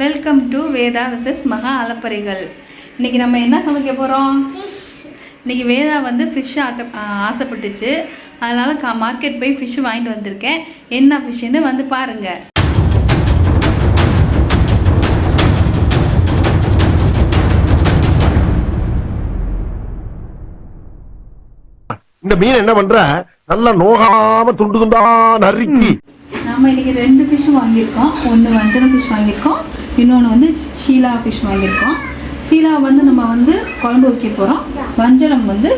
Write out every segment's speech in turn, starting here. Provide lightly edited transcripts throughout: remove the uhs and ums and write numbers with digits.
Welcome to Veda versus மகா அலப்பறைகள். இன்றைக்கி நம்ம என்ன சமைக்க போகிறோம்? இன்றைக்கி வேதா வந்து ஃபிஷ் ஆசைப்பட்டுச்சு. அதனால் மார்க்கெட் போய் ஃபிஷ் வாங்கிட்டு வந்திருக்கேன். என்ன ஃபிஷ்ஷுன்னு வந்து பாருங்கள். இந்த மீன் என்ன பண்ற? நல்லா நோகாம துண்டு துண்டா நறுக்கி. நம்ம இன்னைக்கு 2 ஃபிஷ் வாங்கியிருக்கோம். ஒன்று வஞ்சரம் ஃபிஷ் வாங்கியிருக்கோம், இன்னொன்று வந்து ஷீலா ஃபிஷ் வாங்கியிருக்கோம். ஷீலா வந்து நம்ம வந்து குழம்பு வைக்க போகிறோம், வஞ்சரம் வந்து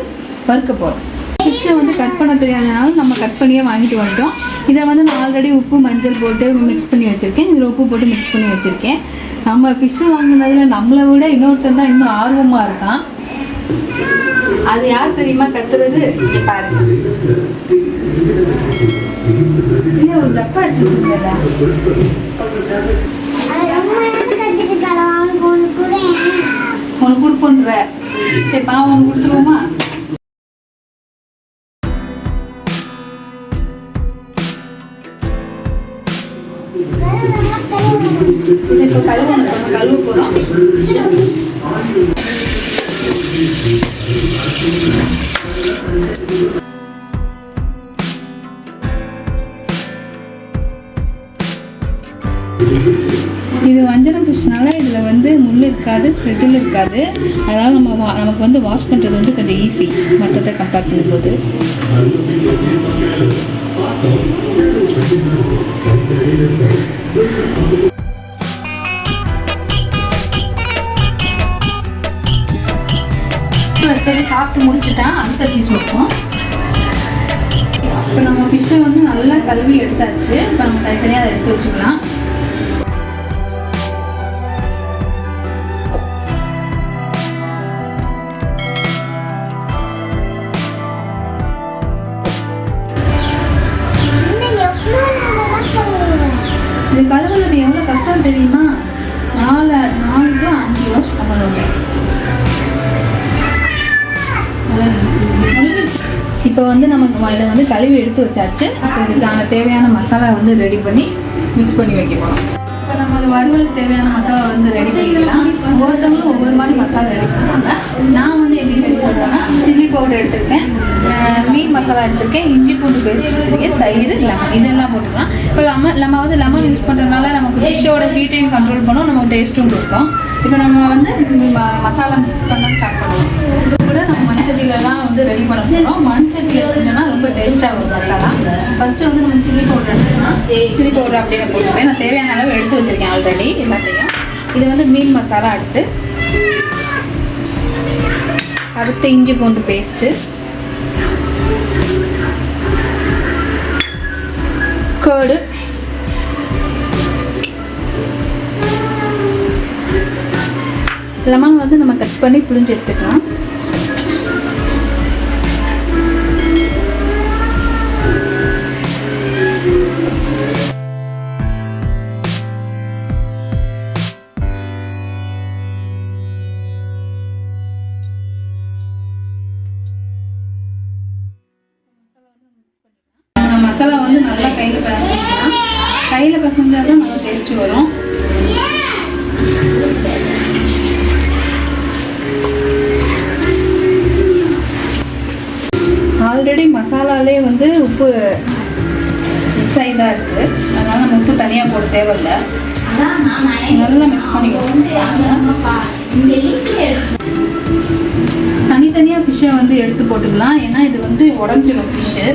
வறுக்க போகிறோம். ஃபிஷ்ஷை வந்து கட் பண்ண தெரியாதனால நம்ம கட் பண்ணியே வாங்கிட்டு வந்துட்டோம். இதை வந்து நான் ஆல்ரெடி உப்பு மஞ்சள் போட்டு மிக்ஸ் பண்ணி வச்சுருக்கேன். இதில் உப்பு போட்டு மிக்ஸ் பண்ணி வச்சுருக்கேன். நம்ம ஃபிஷ்ஷு வாங்கினதில் நம்மளை விட இன்னொருத்தர் தான் இன்னும் ஆர்வமாக இருக்கான். அது யார் தெரியுமா கத்துறது? இங்கே பாருங்க, இல்லை ஒரு டப்பா எடுத்து வச்சுருக்கல, உனக்கு கொடுப்போன்ற. சரி பாவம், உனக்கு கொடுத்துருவோமா? இப்போ கழுவு போகிறோம். இது வஞ்சரம் ஃபிஷ்னால இதில் வந்து முள் இருக்காது, செதில் இருக்காது. அதனால் நமக்கு வந்து வாஷ் பண்ணுறது வந்து கொஞ்சம் ஈஸி மற்றதை கம்பேர் பண்ணும்போது. சரி, சாப்பிட்டு முடிச்சுட்டா அடுத்த பீஸ் வைப்போம். இப்போ நம்ம ஃபிஷ்ஷை வந்து நல்லா கழுவி எடுத்தாச்சு. இப்போ நம்ம தனித்தனியாக அதை எடுத்து வச்சுக்கலாம். இது கழுவுறது எவ்வளோ கஷ்டம் தெரியுமா? 4 to 5 வாஷ் பண்ணணும். இப்போ வந்து நமக்கு இதை வந்து கழுவி எடுத்து வச்சாச்சு. இதுக்கான தேவையான மசாலா வந்து ரெடி பண்ணி மிக்ஸ் பண்ணி வைக்க போகிறோம். இப்போ நம்ம வறுவலுக்கு தேவையான மசாலா வந்து ரெடி பண்ணிக்கலாம். ஒவ்வொருத்தவங்களும் ஒவ்வொரு மாதிரி மசாலா ரெடி பண்ணுவாங்க. நான் வந்து எப்படி ரெடி பண்ணுறேன்னா, சில்லி பவுடர் எடுத்திருக்கேன், மீன் மசாலா எடுத்திருக்கேன், இஞ்சி பூண்டு பேஸ்ட் எடுத்திருக்கேன், தயிர், லெமன், இதெல்லாம் போட்டுக்கலாம். இப்போ நம்ம வந்து லெமன் யூஸ் பண்ணுறதுனால நமக்கு ஃபிஷ்ஷோட ஹீட்டையும் கண்ட்ரோல் பண்ணோம், நமக்கு டேஸ்ட்டும் கொடுக்கும். இப்போ நம்ம வந்து மசாலா மிக்ஸ் பண்ண ஸ்டார்ட் பண்ணுவோம். இது கூட நம்ம மண்சட்டிலலாம் வந்து ரெடி பண்ண போகிறோம். மண்சட்டியில் செஞ்சோன்னா ரொம்ப டேஸ்ட்டாக இருக்கும் மசாலா. ஃபஸ்ட்டு வந்து நம்ம சில்லி பவுடர் எடுத்துக்கலாம். சில்லி பவுடர் அப்படின்னு போட்டுருக்கேன். நான் தேவையான அளவு எடுத்து வச்சுருக்கேன் ஆல்ரெடி எல்லாத்தையும். இது வந்து மீன் மசாலா அடுத்து இஞ்சி பூண்டு பேஸ்ட்டு, கர்டு, லெமன் வந்து நம்ம கட் பண்ணி புளிஞ்சு எடுத்துக்கலாம். மசாலா வந்து நல்லா கையில் பசஞ்சிக்கலாம். கையில் பசஞ்சால் தான் நல்லா டேஸ்ட்டு வரும். ஆல்ரெடி மசாலாலே வந்து உப்பு மிக்ஸ் ஆகி தான் இருக்குது. அதனால் நம்ம உப்பு தனியாக போட தேவையில்லை. நல்லா மிக்ஸ் பண்ணிக்கணும். தனித்தனியாக ஃபிஷ்ஷை வந்து எடுத்து போட்டுக்கலாம். ஏன்னா இது வந்து உடஞ்சிடும் ஃபிஷ்ஷு.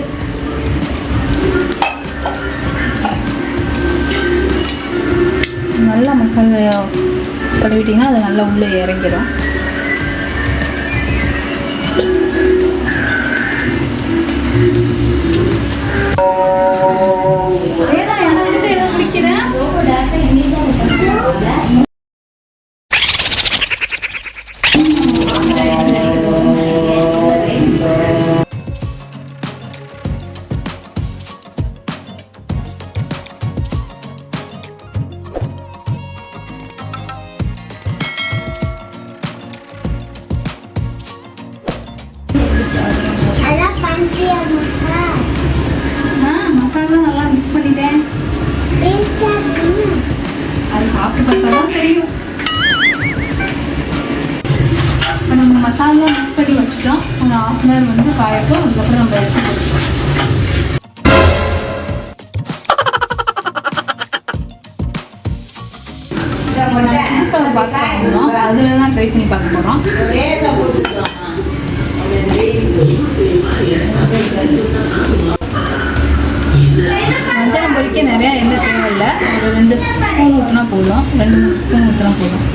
நல்லா மசாலா தடவிட்டிங்கன்னா அது நல்லா உள்ளே இறங்கிடும். இப்போ நம்ம மசாலா மிக்ஸ் பண்ணி வச்சுட்டோம். ஒரு 1/2 hour வந்து காயட்டும். அதுக்கப்புறம் நம்ம எடுத்து வச்சுக்கலாம். புதுசாக ஒரு பாத்திரம் வாங்கணும். அதில் தான் ட்ரை பண்ணி பார்க்க போகிறோம். வஞ்சரம் பொரிக்க நிறையா எண்ணெய் தேவையில்லை. ஒரு 2 ஸ்பூன் ஊற்றினா போதும். 2-3 ஸ்பூன் ஊற்றினா போதும்.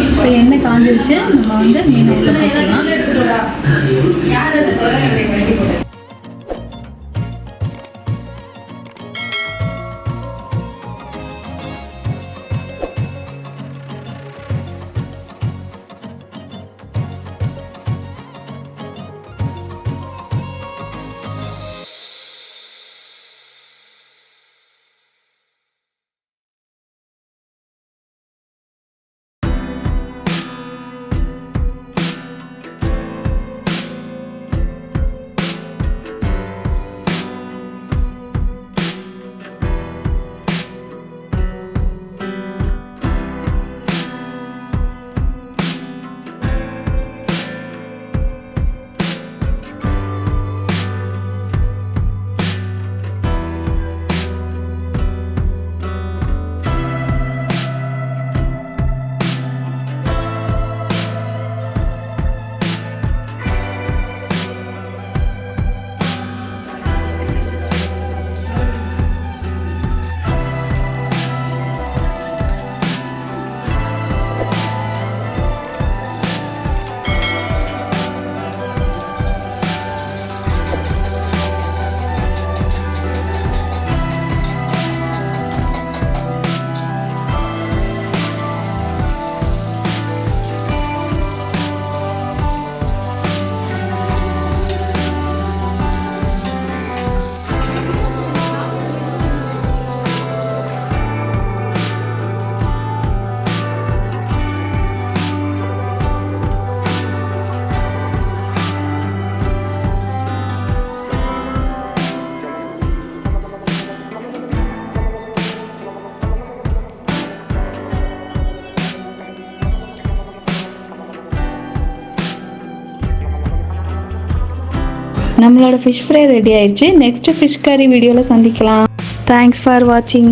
இப்போ எண்ணெய் காஞ்சிருச்சு. நம்ம வந்து மீன் போட்டுக்கலாம். நம்மளோட ஃபிஷ் ஃப்ரை ரெடி ஆயிடுச்சு. நெக்ஸ்ட் ஃபிஷ் கறி வீடியோவில் சந்திக்கலாம். தேங்க்ஸ் ஃபார் வாட்சிங்.